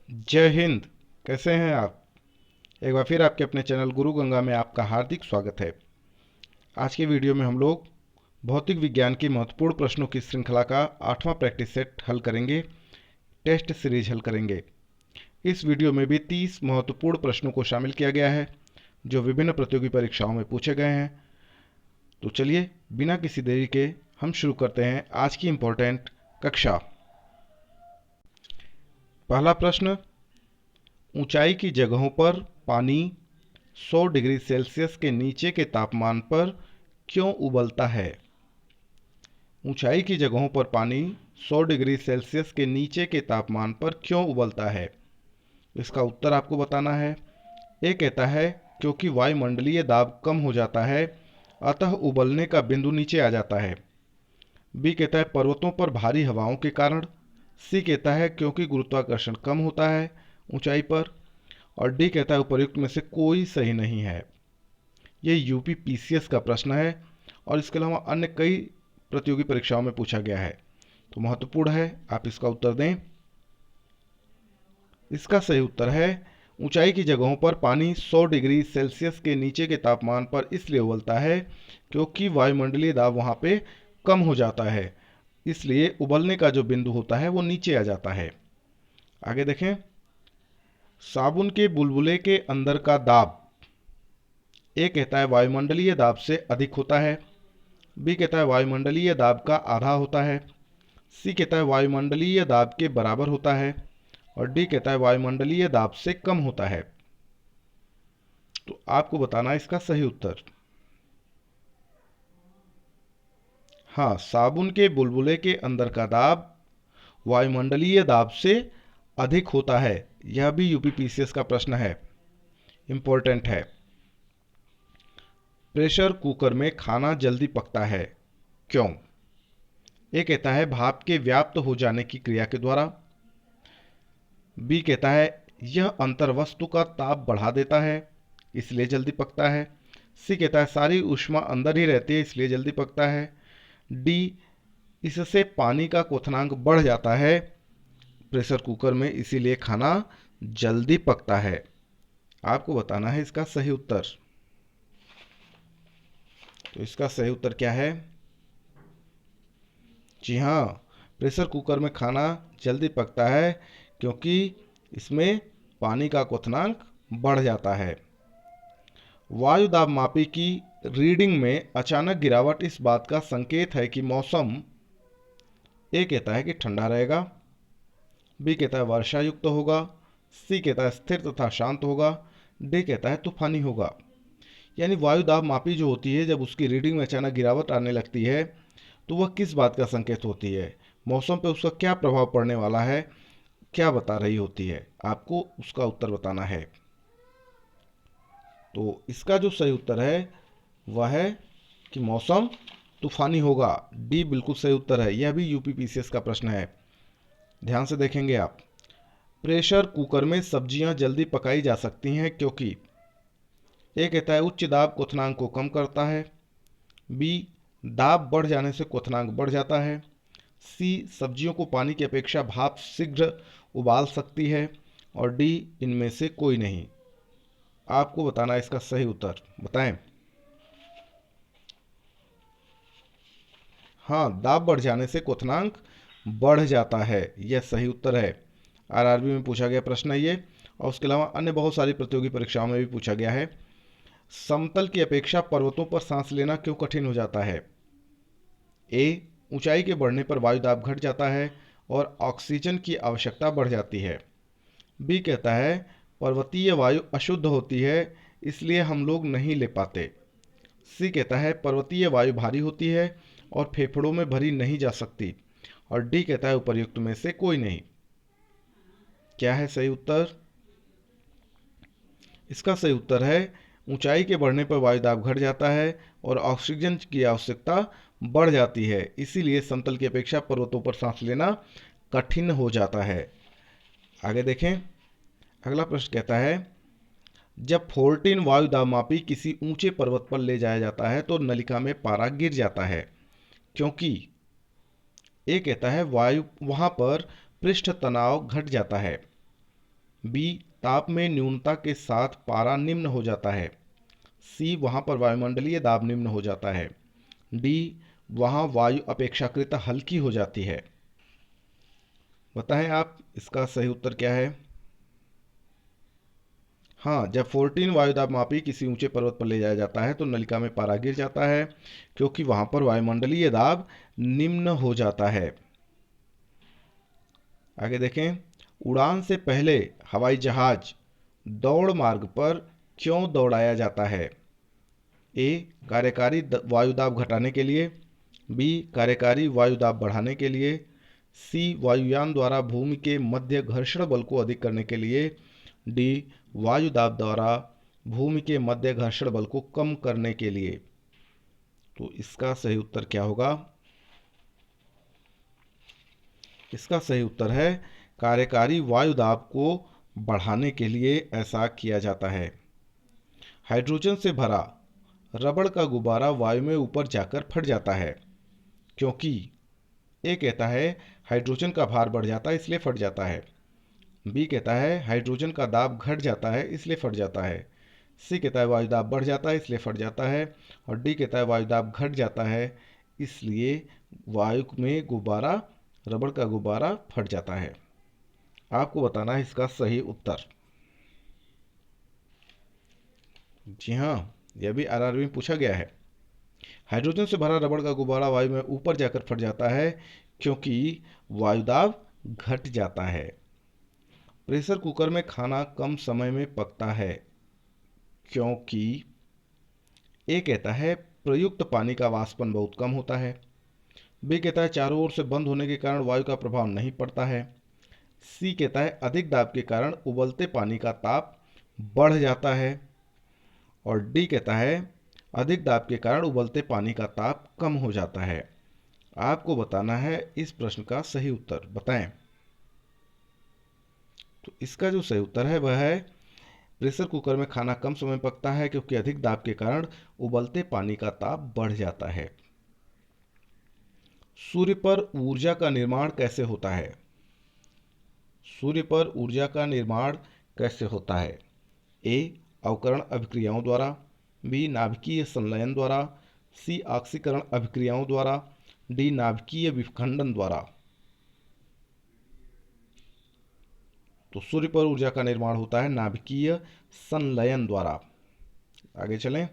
जय हिंद। कैसे हैं आप? एक बार फिर आपके अपने चैनल गुरु गंगा में आपका हार्दिक स्वागत है। आज के वीडियो में हम लोग भौतिक विज्ञान की महत्वपूर्ण प्रश्नों की श्रृंखला का 8वां प्रैक्टिस सेट हल करेंगे। टेस्ट सीरीज हल करेंगे। इस वीडियो में भी 30 महत्वपूर्ण प्रश्नों को शामिल किया गया है जो विभिन्न प्रतियोगी परीक्षाओं में पूछे गए हैं। तो चलिए बिना किसी देरी के हम शुरू करते हैं आज की इम्पोर्टेंट कक्षा। पहला प्रश्न, ऊंचाई की जगहों पर पानी 100 डिग्री सेल्सियस के नीचे के तापमान पर क्यों उबलता है? ऊंचाई की जगहों पर पानी 100 डिग्री सेल्सियस के नीचे के तापमान पर क्यों उबलता है? इसका उत्तर आपको बताना है। ए कहता है क्योंकि वायुमंडलीय दाब कम हो जाता है, अतः उबलने का बिंदु नीचे आ जाता है। बी कहता है पर्वतों पर भारी हवाओं के कारण। सी कहता है क्योंकि गुरुत्वाकर्षण कम होता है ऊंचाई पर। और डी कहता है उपर्युक्त में से कोई सही नहीं है। ये यूपी पीसीएस का प्रश्न है और इसके अलावा अन्य कई प्रतियोगी परीक्षाओं में पूछा गया है, तो महत्वपूर्ण है, आप इसका उत्तर दें। इसका सही उत्तर है ऊंचाई की जगहों पर पानी 100 डिग्री सेल्सियस के नीचे के तापमान पर इसलिए उबलता है क्योंकि वायुमंडलीय दाब वहां पे कम हो जाता है, इसलिए उबलने का जो बिंदु होता है वो नीचे आ जाता है। आगे देखें, साबुन के बुलबुले के अंदर का दाब ए कहता है वायुमंडलीय दाब से अधिक होता है। बी कहता है वायुमंडलीय दाब का आधा होता है। सी कहता है वायुमंडलीय दाब के बराबर होता है। और डी कहता है वायुमंडलीय दाब से कम होता है। तो आपको बताना है इसका सही उत्तर। हाँ, साबुन के बुलबुले के अंदर का दाब वायुमंडलीय दाब से अधिक होता है। यह भी यूपी पीसीएस का प्रश्न है, इंपॉर्टेंट है। प्रेशर कुकर में खाना जल्दी पकता है क्यों? ए कहता है भाप के व्याप्त हो जाने की क्रिया के द्वारा। बी कहता है यह अंतर वस्तु का ताप बढ़ा देता है, इसलिए जल्दी पकता है। सी कहता है सारी ऊष्मा अंदर ही रहती है, इसलिए जल्दी पकता है। डी, इससे पानी का क्वथनांक बढ़ जाता है प्रेशर कुकर में, इसीलिए खाना जल्दी पकता है। आपको बताना है इसका सही उत्तर। तो इसका सही उत्तर क्या है? जी हाँ, प्रेशर कुकर में खाना जल्दी पकता है क्योंकि इसमें पानी का क्वथनांक बढ़ जाता है। वायु दाब मापी की रीडिंग में अचानक गिरावट इस बात का संकेत है कि मौसम ए कहता है कि ठंडा रहेगा। बी कहता है वर्षा युक्त होगा। सी कहता है स्थिर तथा शांत होगा। डी कहता है तूफानी होगा। यानी वायु दाब मापी जो होती है, जब उसकी रीडिंग में अचानक गिरावट आने लगती है तो वह किस बात का संकेत होती है, मौसम पे उसका क्या प्रभाव पड़ने वाला है, क्या बता रही होती है? आपको उसका उत्तर बताना है। तो इसका जो सही उत्तर है वह है कि मौसम तूफानी होगा। डी बिल्कुल सही उत्तर है। यह भी यूपी पीसीएस का प्रश्न है, ध्यान से देखेंगे आप। प्रेशर कुकर में सब्जियां जल्दी पकाई जा सकती हैं क्योंकि ए कहता है उच्च दाब क्वथनांक को कम करता है। बी, दाब बढ़ जाने से क्वथनांक बढ़ जाता है। सी, सब्जियों को पानी की अपेक्षा भाप शीघ्र उबाल सकती है। और डी, इनमें से कोई नहीं। आपको बताना है इसका सही उत्तर, बताएं। हाँ, दाब बढ़ जाने से क्वथनांक बढ़ जाता है, यह सही उत्तर है। आरआरबी में पूछा गया प्रश्न है ये, और उसके अलावा अन्य बहुत सारी प्रतियोगी परीक्षाओं में भी पूछा गया है। समतल की अपेक्षा पर्वतों पर सांस लेना क्यों कठिन हो जाता है? ए, ऊंचाई के बढ़ने पर वायु दाब घट जाता है और ऑक्सीजन की आवश्यकता बढ़ जाती है। बी कहता है पर्वतीय वायु अशुद्ध होती है, इसलिए हम लोग नहीं ले पाते। सी कहता है पर्वतीय वायु भारी होती है और फेफड़ों में भरी नहीं जा सकती। और डी कहता है उपर्युक्त में से कोई नहीं। क्या है सही उत्तर? इसका सही उत्तर है ऊंचाई के बढ़ने पर वायु दाब घट जाता है और ऑक्सीजन की आवश्यकता बढ़ जाती है, इसीलिए समतल की अपेक्षा पर्वतों पर सांस लेना कठिन हो जाता है। आगे देखें, अगला प्रश्न कहता है जब 14 वायु दाब मापी किसी ऊंचे पर्वत पर ले जाया जाता है तो नलिका में पारा गिर जाता है क्योंकि ए कहता है वायु वहां पर पृष्ठ तनाव घट जाता है। बी, ताप में न्यूनता के साथ पारा निम्न हो जाता है। सी, वहां पर वायुमंडलीय दाब निम्न हो जाता है। डी, वहां वायु अपेक्षाकृत हल्की हो जाती है। बताएं आप इसका सही उत्तर क्या है। हाँ, जब 14 वायुदाब मापी किसी ऊंचे पर्वत पर ले जाया जाता है तो नलिका में पारा गिर जाता है, क्योंकि वहां पर वायुमंडलीय दाब निम्न हो जाता है। आगे देखें, उड़ान से पहले हवाई जहाज दौड़ मार्ग पर क्यों दौड़ाया जाता है। ए, कार्यकारी वायुदाब घटाने के लिए। बी, कार्यकारी वायुदाब बढ़ाने के लिए। सी, वायुयान द्वारा भूमि के मध्य घर्षण बल को अधिक करने के लिए। डी, वायुदाब द्वारा भूमि के मध्य घर्षण बल को कम करने के लिए। तो इसका सही उत्तर क्या होगा। इसका सही उत्तर है कार्यकारी वायुदाब को बढ़ाने के लिए ऐसा किया जाता है। हाइड्रोजन से भरा रबड़ का गुब्बारा वायु में ऊपर जाकर फट जाता है, क्योंकि ए कहता है हाइड्रोजन का भार बढ़ जाता है इसलिए फट जाता है। बी कहता है हाइड्रोजन का दाब घट जाता है इसलिए फट जाता है। सी कहता है वायुदाब बढ़ जाता है इसलिए फट जाता है। और डी कहता है वायुदाब घट जाता है इसलिए वायु में गुब्बारा, रबड़ का गुब्बारा फट जाता है। आपको बताना है इसका सही उत्तर। जी हाँ, यह भी आरआरबी में पूछा गया है। हाइड्रोजन से भरा रबड़ का गुब्बारा वायु में ऊपर जाकर फट जाता है क्योंकि वायुदाब घट जाता है। प्रेशर कुकर में खाना कम समय में पकता है क्योंकि ए कहता है प्रयुक्त पानी का वाष्पन बहुत कम होता है। बी कहता है चारों ओर से बंद होने के कारण वायु का प्रभाव नहीं पड़ता है। सी कहता है अधिक दाब के कारण उबलते पानी का ताप बढ़ जाता है। और डी कहता है अधिक दाब के कारण उबलते पानी का ताप कम हो जाता है। आपको बताना है इस प्रश्न का सही उत्तर, बताएं। तो इसका जो सही उत्तर है वह है प्रेशर कुकर में खाना कम समय पकता है क्योंकि अधिक दाब के कारण उबलते पानी का ताप बढ़ जाता है। सूर्य पर ऊर्जा का निर्माण कैसे होता है। सूर्य पर ऊर्जा का निर्माण कैसे होता है। ए, अवकरण अभिक्रियाओं द्वारा। बी, नाभिकीय संलयन द्वारा। सी, ऑक्सीकरण अभिक्रियाओं द्वारा। डी, नाभिकीय विखंडन द्वारा। तो सूर्य पर ऊर्जा का निर्माण होता है नाभिकीय संलयन द्वारा। आगे चलें,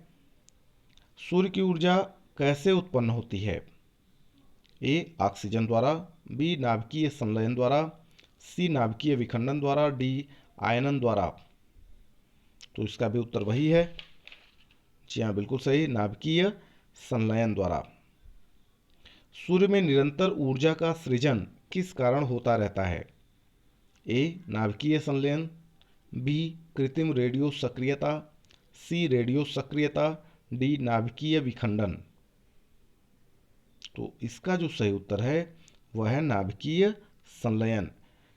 सूर्य की ऊर्जा कैसे उत्पन्न होती है। ए, ऑक्सीजन द्वारा। बी, नाभिकीय संलयन द्वारा। सी, नाभिकीय विखंडन द्वारा। डी, आयनन द्वारा। तो इसका भी उत्तर वही है। जी हाँ, बिल्कुल सही, नाभिकीय संलयन द्वारा। सूर्य में निरंतर ऊर्जा का सृजन किस कारण होता रहता है। ए, नाभिकीय संलयन। बी, कृत्रिम रेडियो सक्रियता। सी, रेडियो सक्रियता। डी, नाभिकीय विखंडन। तो इसका जो सही उत्तर है वह है नाभिकीय संलयन।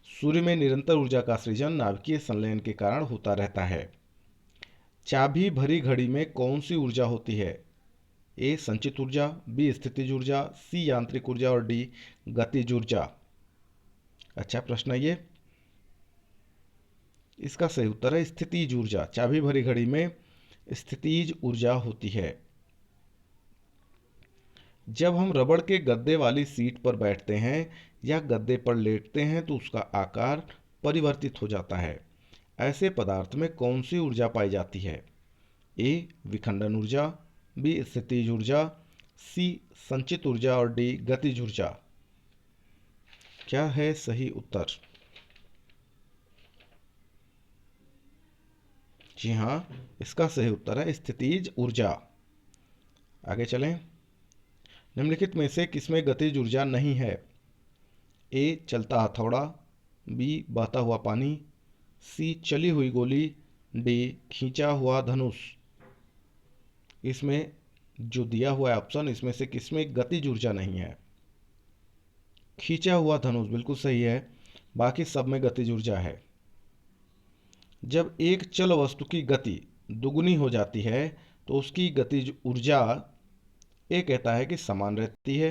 सूर्य में निरंतर ऊर्जा का सृजन नाभिकीय संलयन के कारण होता रहता है। चाबी भरी घड़ी में कौन सी ऊर्जा होती है। ए, संचित ऊर्जा। बी, स्थितिज ऊर्जा। सी, यांत्रिक ऊर्जा। और डी, गतिज ऊर्जा। अच्छा प्रश्न है ये। इसका सही उत्तर है स्थितिज ऊर्जा। चाबी भरी घड़ी में स्थितिज ऊर्जा होती है। जब हम रबड़ के गद्दे वाली सीट पर बैठते हैं या गद्दे पर लेटते हैं तो उसका आकार परिवर्तित हो जाता है। ऐसे पदार्थ में कौन सी ऊर्जा पाई जाती है। ए, विखंडन ऊर्जा। बी, स्थितिज ऊर्जा। सी, संचित ऊर्जा। और डी, गतिज ऊर्जा। क्या है सही उत्तर। जी हाँ, इसका सही उत्तर है स्थितिज ऊर्जा। आगे चलें, निम्नलिखित में से किसमें गतिज ऊर्जा नहीं है। ए, चलता हथौड़ा। बी, बहता हुआ पानी। सी, चली हुई गोली। डी, खींचा हुआ धनुष। इसमें जो दिया हुआ है ऑप्शन, इसमें से किसमें गतिज ऊर्जा नहीं है। खींचा हुआ धनुष बिल्कुल सही है, बाकी सब में गतिज ऊर्जा है। जब एक चल वस्तु की गति दुगुनी हो जाती है तो उसकी गतिज ऊर्जा ए कहता है कि समान रहती है।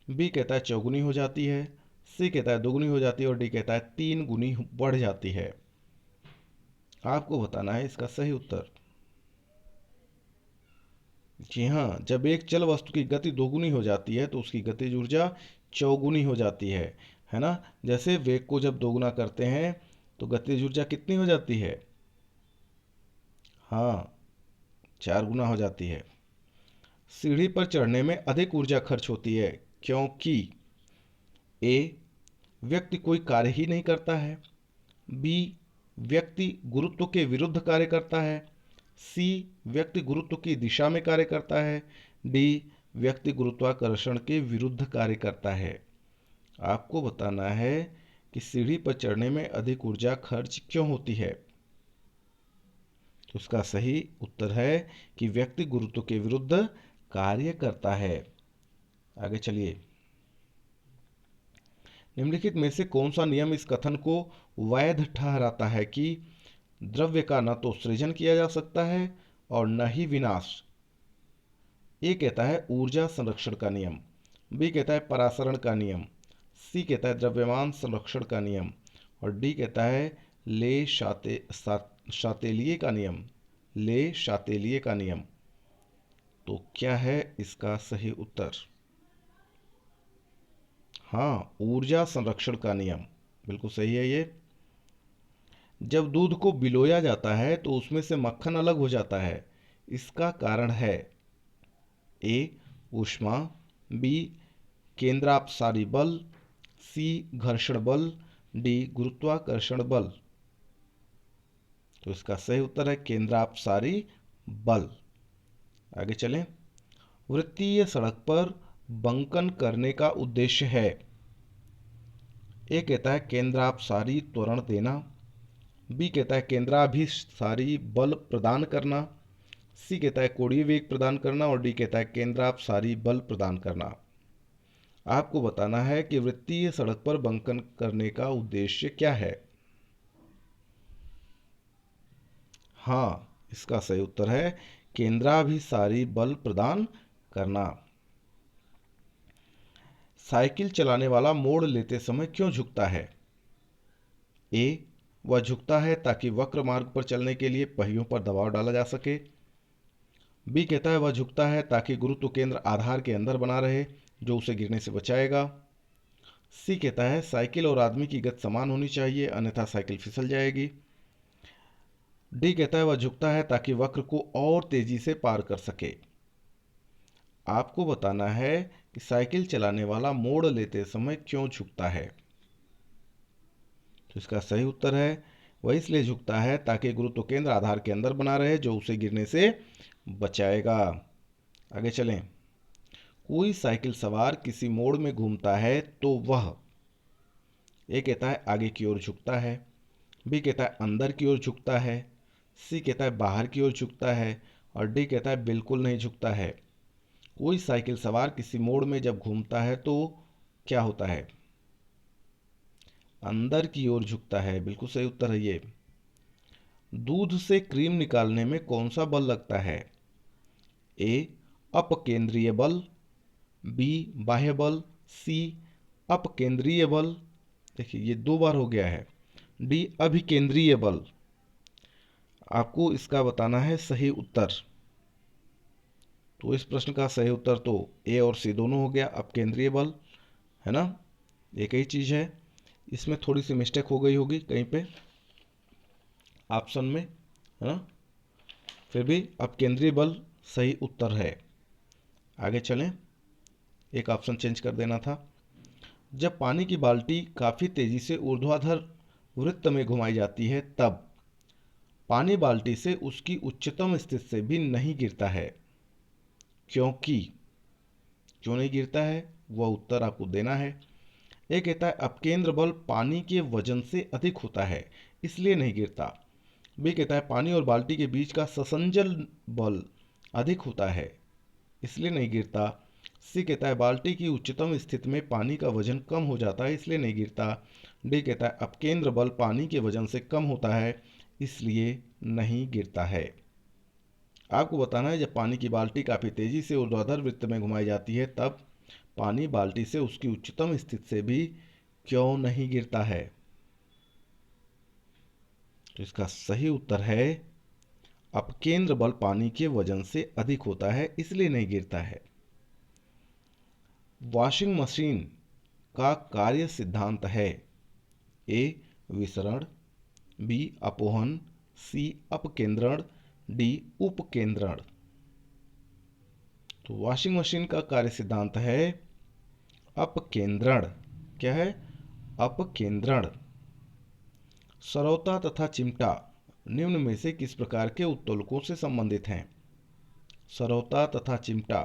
बी कहता है चौगुनी हो जाती है। सी कहता है दोगुनी हो जाती है। और डी कहता है तीन गुनी बढ़ जाती है। आपको बताना है इसका सही उत्तर। जी हाँ, जब एक चल वस्तु की गति दोगुनी हो जाती है तो उसकी गतिज ऊर्जा चौगुनी हो जाती है ना। जैसे वेग को जब दोगुना करते हैं तो गतिज ऊर्जा कितनी हो जाती है? हाँ, 4 गुना हो जाती है। सीढ़ी पर चढ़ने में अधिक ऊर्जा खर्च होती है क्योंकि ए, व्यक्ति कोई कार्य ही नहीं करता है, बी, व्यक्ति गुरुत्व के विरुद्ध कार्य करता है, सी, व्यक्ति गुरुत्व की दिशा में कार्य करता है, डी, व्यक्ति गुरुत्वाकर्षण के विरुद्ध कार्य करता है। आपको बताना है कि सीढ़ी पर चढ़ने में अधिक ऊर्जा खर्च क्यों होती है। तो उसका सही उत्तर है कि व्यक्ति गुरुत्व के विरुद्ध कार्य करता है। आगे चलिए। निम्नलिखित में से कौन सा नियम इस कथन को वैध ठहराता है कि द्रव्य का न तो सृजन किया जा सकता है और न ही विनाश? ए कहता है ऊर्जा संरक्षण का नियम, बी कहता है परासरण का नियम, सी कहता है द्रव्यमान संरक्षण का नियम और डी कहता है शातेलिए का नियम। ले शातेलिए का नियम। तो क्या है इसका सही उत्तर? हाँ, ऊर्जा संरक्षण का नियम बिल्कुल सही है ये। जब दूध को बिलोया जाता है तो उसमें से मक्खन अलग हो जाता है, इसका कारण है ए, ऊष्मा, बी, केंद्रापसारी बल, सी, घर्षण बल, डी, गुरुत्वाकर्षण बल। तो इसका सही उत्तर है केंद्रापसारी बल। आगे चलें। वृत्तीय सड़क पर बंकन करने का उद्देश्य है। ए कहता है केंद्रापसारी त्वरण देना, बी कहता है केंद्राभिसारी बल प्रदान करना, सी कहता है कोणीय वेग प्रदान करना और डी कहता है केंद्रापसारी बल प्रदान करना। आपको बताना है कि वृत्तीय सड़क पर बंकन करने का उद्देश्य क्या है। हाँ, इसका सही उत्तर है केंद्राभिसारी बल प्रदान करना। साइकिल चलाने वाला मोड़ लेते समय क्यों झुकता है? ए, वह झुकता है ताकि वक्र मार्ग पर चलने के लिए पहियों पर दबाव डाला जा सके, बी कहता है वह झुकता है ताकि गुरुत्व केंद्र आधार के अंदर बना रहे जो उसे गिरने से बचाएगा, सी कहता है साइकिल और आदमी की गति समान होनी चाहिए अन्यथा साइकिल फिसल जाएगी, डी कहता है वह झुकता है ताकि वक्र को और तेजी से पार कर सके। आपको बताना है कि साइकिल चलाने वाला मोड़ लेते समय क्यों झुकता है। तो इसका सही उत्तर है वह इसलिए झुकता है ताकि गुरुत्व केंद्र आधार के अंदर बना रहे जो उसे गिरने से बचाएगा। आगे चलें। कोई साइकिल सवार किसी मोड़ में घूमता है तो वह ए कहता है आगे की ओर झुकता है, बी कहता है अंदर की ओर झुकता है, सी कहता है बाहर की ओर झुकता है और डी कहता है बिल्कुल नहीं झुकता है। कोई साइकिल सवार किसी मोड़ में जब घूमता है तो क्या होता है? अंदर की ओर झुकता है, बिल्कुल सही उत्तर है ये। दूध से क्रीम निकालने में कौन सा बल लगता है? ए, अपकेंद्रीय बल, बी, बाह्य बल, सी, अपकेंद्रीय बल, देखिए ये 2 बार हो गया है, डी, अभिकेंद्रीय बल। आपको इसका बताना है सही उत्तर। तो इस प्रश्न का सही उत्तर तो ए और सी दोनों हो गया, अपकेंद्रीय बल है ना, एक ही चीज है। इसमें थोड़ी सी मिस्टेक हो गई होगी कहीं पे ऑप्शन में, है ना, फिर भी अपकेंद्रीय बल सही उत्तर है। आगे चलें, एक ऑप्शन चेंज कर देना था। जब पानी की बाल्टी काफ़ी तेज़ी से ऊर्ध्वाधर वृत्त में घुमाई जाती है तब पानी बाल्टी से उसकी उच्चतम स्थिति से भी नहीं गिरता है क्योंकि क्यों नहीं गिरता है वह उत्तर आपको देना है। ये कहता है अपकेंद्र बल पानी के वजन से अधिक होता है इसलिए नहीं गिरता, बी कहता है पानी और बाल्टी के बीच का ससंजल बल अधिक होता है इसलिए नहीं गिरता, सी कहता है बाल्टी की उच्चतम स्थिति में पानी का वजन कम हो जाता है इसलिए नहीं गिरता, डी कहता है अपकेंद्र बल पानी के वजन से कम होता है इसलिए नहीं गिरता है। आपको बताना है जब पानी की बाल्टी काफ़ी तेज़ी से ऊर्ध्वाधर वृत्त में घुमाई जाती है तब पानी बाल्टी से उसकी उच्चतम स्थिति से भी क्यों नहीं गिरता है। तो इसका सही उत्तर है अपकेंद्र बल पानी के वजन से अधिक होता है, इसलिए नहीं गिरता है। वॉशिंग मशीन का कार्य सिद्धांत है ए विसरण, बी अपोहन, सी अपकेंद्रण, डी उपकेंद्रण। तो वॉशिंग मशीन का कार्य सिद्धांत है अपकेंद्रण। क्या है? अपकेंद्रण। सरौता तथा चिमटा निम्न में से किस प्रकार के उत्तोलकों से संबंधित हैं? सरौता तथा चिमटा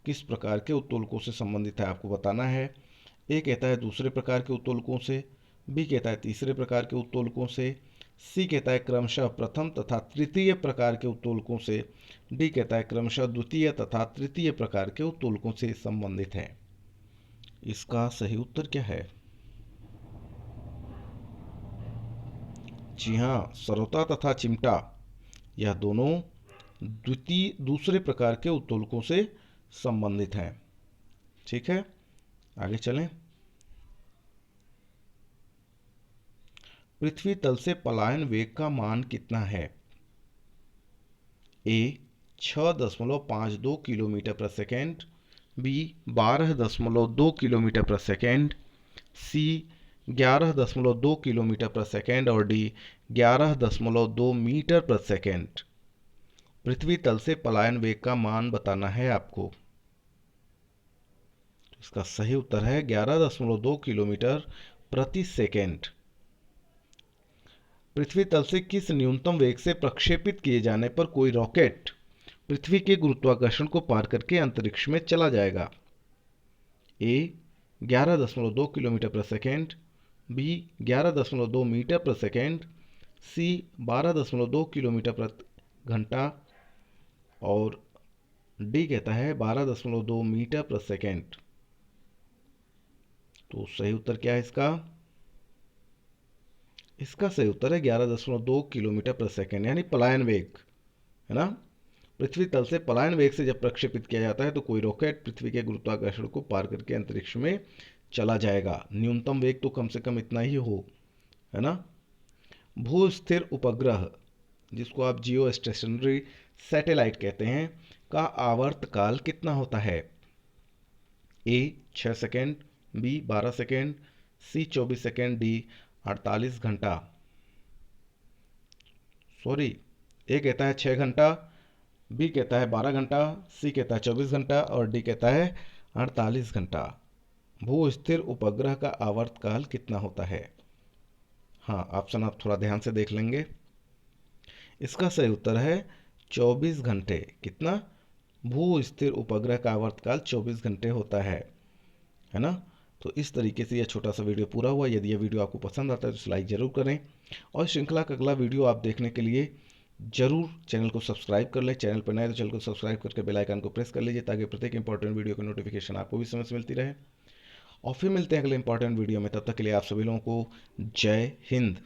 किस प्रकार के उत्तोलकों से संबंधित है आपको बताना है। ए कहता है दूसरे प्रकार के उत्तोलकों से, बी कहता है तीसरे प्रकार के उत्तोलकों से, सी कहता है क्रमशः प्रथम तथा तृतीय प्रकार के उत्तोलकों से, डी कहता है क्रमशः द्वितीय तथा तृतीय प्रकार के उत्तोलकों से संबंधित है। इसका सही उत्तर क्या है? जी हाँ, सरौता तथा चिमटा यह दोनों दूसरे प्रकार के उत्तोलकों से संबंधित हैं। ठीक है, आगे चलें। पृथ्वी तल से पलायन वेग का मान कितना है? ए 6.52 किलोमीटर प्रति सेकेंड, बी 12.2 किलोमीटर प्रति सेकेंड, सी 11.2 किलोमीटर प्रति सेकेंड और डी 11.2 मीटर प्रति सेकेंड। पृथ्वी तल से पलायन वेग का मान बताना है आपको। इसका सही उत्तर है 11.2 किलोमीटर प्रति सेकेंड। पृथ्वी तल से किस न्यूनतम वेग से प्रक्षेपित किए जाने पर कोई रॉकेट पृथ्वी के गुरुत्वाकर्षण को पार करके अंतरिक्ष में चला जाएगा? ए 11.2 किलोमीटर प्रति सेकेंड, बी 11.2 मीटर प्रति सेकेंड, सी 12.2 किलोमीटर प्रति घंटा और डी कहता है 12.2 मीटर प्रति सेकेंड। तो सही उत्तर क्या है इसका? इसका सही उत्तर है 11.2 किलोमीटर प्रति सेकेंड, यानी पलायन वेग, है ना। पृथ्वी तल से पलायन वेग से जब प्रक्षेपित किया जाता है तो कोई रॉकेट पृथ्वी के गुरुत्वाकर्षण को पार करके अंतरिक्ष में चला जाएगा। न्यूनतम वेग तो कम से कम इतना ही हो, है ना। भू स्थिर उपग्रह, जिसको आप जियो स्टेशनरी सैटेलाइट कहते हैं, का आवर्तकाल कितना होता है? ए 6 सेकेंड, बी 12 सेकेंड, सी 24 सेकेंड, डी 48 घंटा। सॉरी, ए कहता है 6 घंटा, बी कहता है 12 घंटा, सी कहता है 24 घंटा और डी कहता है 48 घंटा। भू स्थिर उपग्रह का आवर्तकाल कितना होता है? हाँ, ऑप्शन आप थोड़ा ध्यान से देख लेंगे। इसका सही उत्तर है 24 घंटे। कितना? भू स्थिर उपग्रह का आवर्तकाल 24 घंटे होता है ना। तो इस तरीके से यह छोटा सा वीडियो पूरा हुआ। यदि यह वीडियो आपको पसंद आता है तो लाइक ज़रूर करें और श्रृंखला का अगला वीडियो आप देखने के लिए जरूर चैनल को सब्सक्राइब कर लें। चैनल पर नए तो चैनल को सब्सक्राइब करके बेल आइकन को प्रेस कर लीजिए ताकि प्रत्येक इंपॉर्टेंट वीडियो की नोटिफिकेशन आपको भी समय से मिलती रहे। और फिर मिलते हैं अगले इंपॉर्टेंट वीडियो में। तब तक के लिए आप सभी लोगों को जय हिंद।